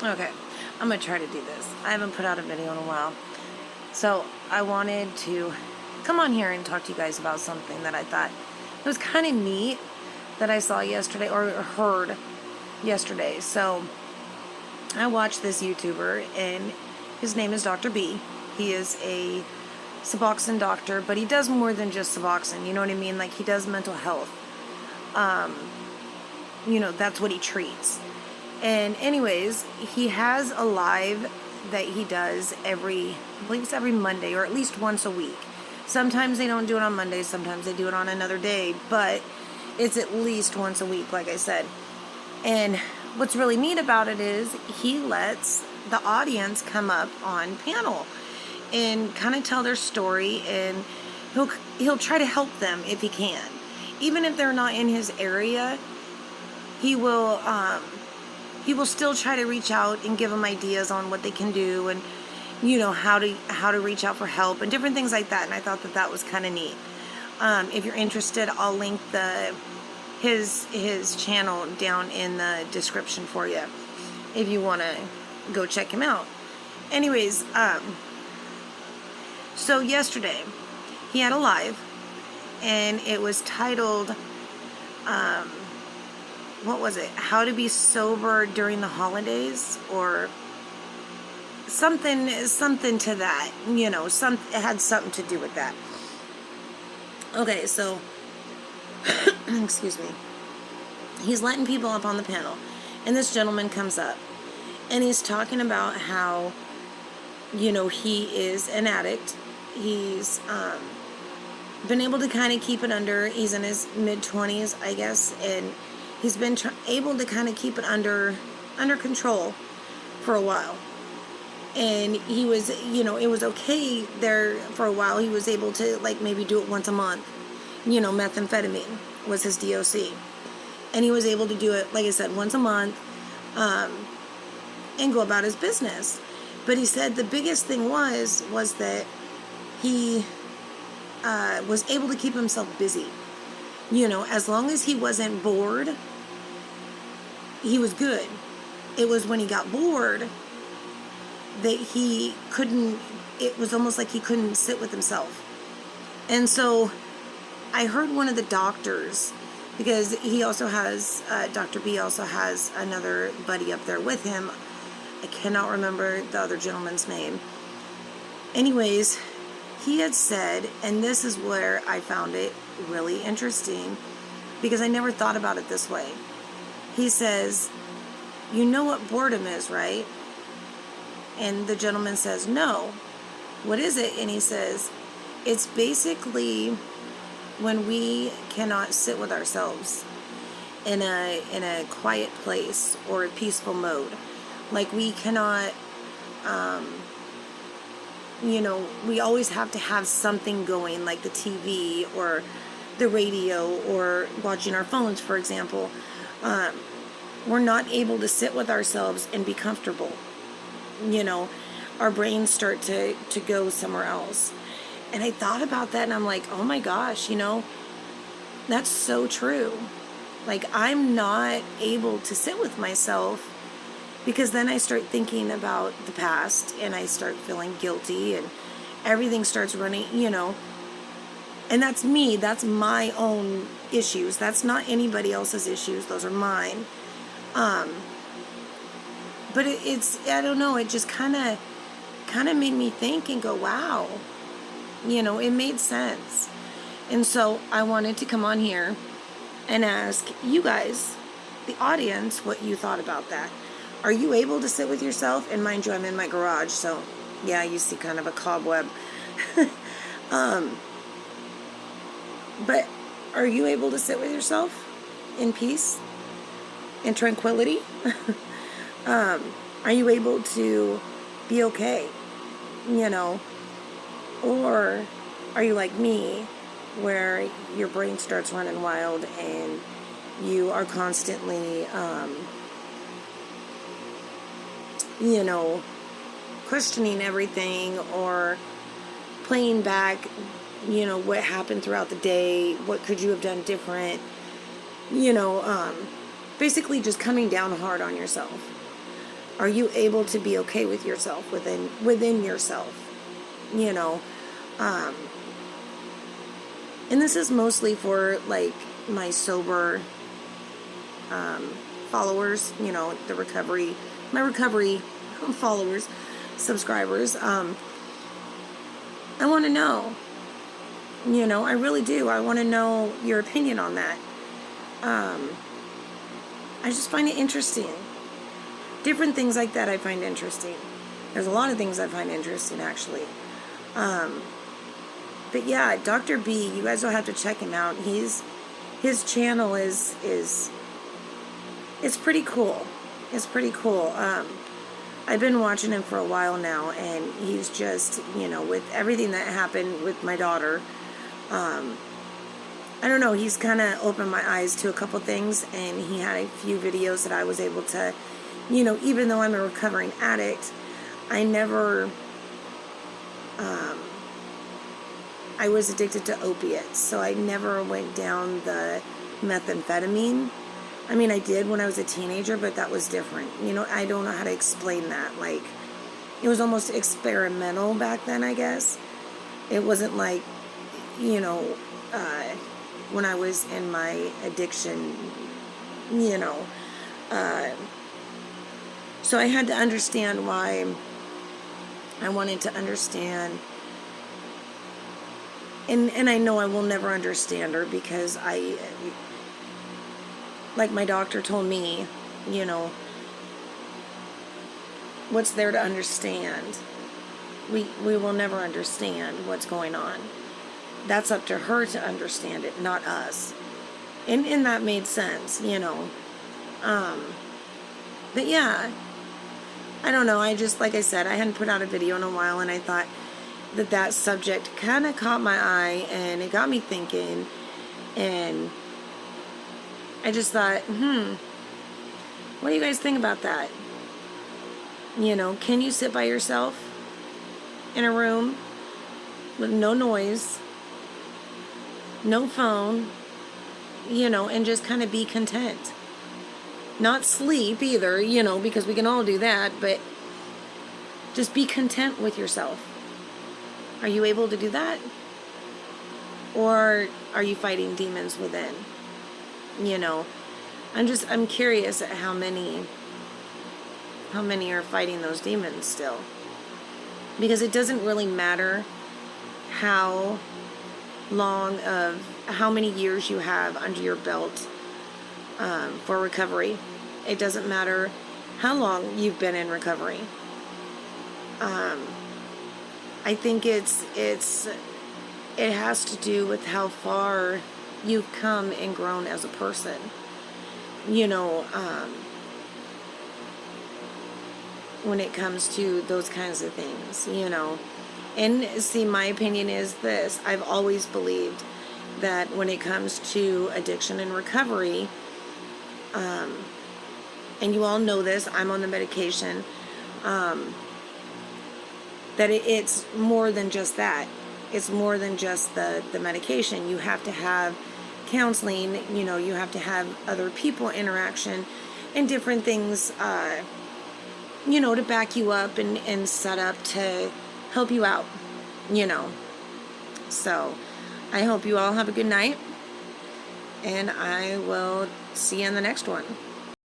Okay, I'm going to try to do this. I haven't put out a video in a while. So I wanted to come on here and talk to you guys about something that I thought it was kind of neat that I saw yesterday or heard yesterday. So I watched this YouTuber and his name is Dr.B. He is a Suboxone doctor, but he does more than just Suboxone. You know what I mean? Like, he does mental health. That's what he treats. And anyways, he has a live that he does I believe it's every Monday, or at least once a week. Sometimes they don't do it on Mondays, sometimes they do it on another day, but it's at least once a week, like I said. And what's really neat about it is he lets the audience come up on panel and kind of tell their story, and he'll try to help them if he can. Even if they're not in his area, he will still try to reach out and give them ideas on what they can do, and how to reach out for help and different things like that. And I thought that was kind of neat. If you're interested, I'll link his channel down in the description for you if you want to go check him out. Anyways, so yesterday he had a live, and it was titled what was it? How to be sober during the holidays, or something to that. It had something to do with that. Okay, so excuse me. He's letting people up on the panel, and this gentleman comes up, and he's talking about how, he is an addict. He's been able to kind of keep it under. He's in his mid-20s, I guess, and he's been able to kind of keep it under control for a while. And he was, it was okay there for a while. He was able to, like, maybe do it once a month. Methamphetamine was his DOC. And he was able to do it, like I said, once a month, and go about his business. But he said the biggest thing was that he was able to keep himself busy. As long as he wasn't bored, he was good. It was when he got bored that he couldn't, it was almost like he couldn't sit with himself. And so I heard one of the doctors, because he also has, Dr. B also has another buddy up there with him. I cannot remember the other gentleman's name. Anyways, he had said, and this is where I found it really interesting, because I never thought about it this way. He says, "You know what boredom is, right?" And the gentleman says, "No. What is it?" And he says, "It's basically when we cannot sit with ourselves in a quiet place or a peaceful mode. Like, we cannot, we always have to have something going, like the TV or the radio or watching our phones, for example. We're not able to sit with ourselves and be comfortable. Our brains start to go somewhere else." And I thought about that, and I'm like, oh my gosh, that's so true. Like, I'm not able to sit with myself, because then I start thinking about the past, and I start feeling guilty, and everything starts running, and that's me. That's my own issues. That's not anybody else's issues. Those are mine. But it's, I don't know, it just kind of made me think and go, wow, it made sense. And so I wanted to come on here and ask you guys, the audience, what you thought about that. Are you able to sit with yourself? And mind you, I'm in my garage, so yeah, you see kind of a cobweb. But are you able to sit with yourself in peace, in tranquility? Are you able to be okay? Or are you like me, where your brain starts running wild and you are constantly, questioning everything, or playing back, what happened throughout the day, what could you have done different, basically just coming down hard on yourself. Are you able to be okay with yourself within yourself? You know, um, and this is mostly for like my sober followers, my recovery followers, subscribers. I want to know, I really do. I want to know your opinion on that. I just find it interesting. Different things like that I find interesting. There's a lot of things I find interesting, actually. But yeah, Dr. B, you guys will have to check him out. His channel is it's pretty cool. It's pretty cool. I've been watching him for a while now, and he's just, with everything that happened with my daughter, I don't know, he's kind of opened my eyes to a couple things, and he had a few videos that I was able to, even though I'm a recovering addict, I never, I was addicted to opiates, so I never went down the methamphetamine. I mean, I did when I was a teenager, but that was different. I don't know how to explain that. Like, it was almost experimental back then, I guess. It wasn't like, when I was in my addiction, so I had to understand why. I wanted to understand, and I know I will never understand her, because like my doctor told me, what's there to understand? We will never understand what's going on. That's up to her to understand it, not us. And that made sense, But yeah, I don't know. I just, like I said, I hadn't put out a video in a while, and I thought that subject kind of caught my eye, and it got me thinking, and I just thought, what do you guys think about that? Can you sit by yourself in a room with no noise, no phone, and just kind of be content? Not sleep either, because we can all do that, but just be content with yourself. Are you able to do that? Or are you fighting demons within? I'm curious at how many are fighting those demons still. Because it doesn't really matter how many years you have under your belt for recovery. It doesn't matter how long you've been in recovery. I think it has to do with how far you've come and grown as a person. When it comes to those kinds of things, And see, my opinion is this. I've always believed that when it comes to addiction and recovery, and you all know this, I'm on the medication, that it's more than just that. It's more than just the medication. You have to have counseling, you have to have other people interaction and different things, to back you up and set up to help you out, So, I hope you all have a good night, and I will see you in the next one.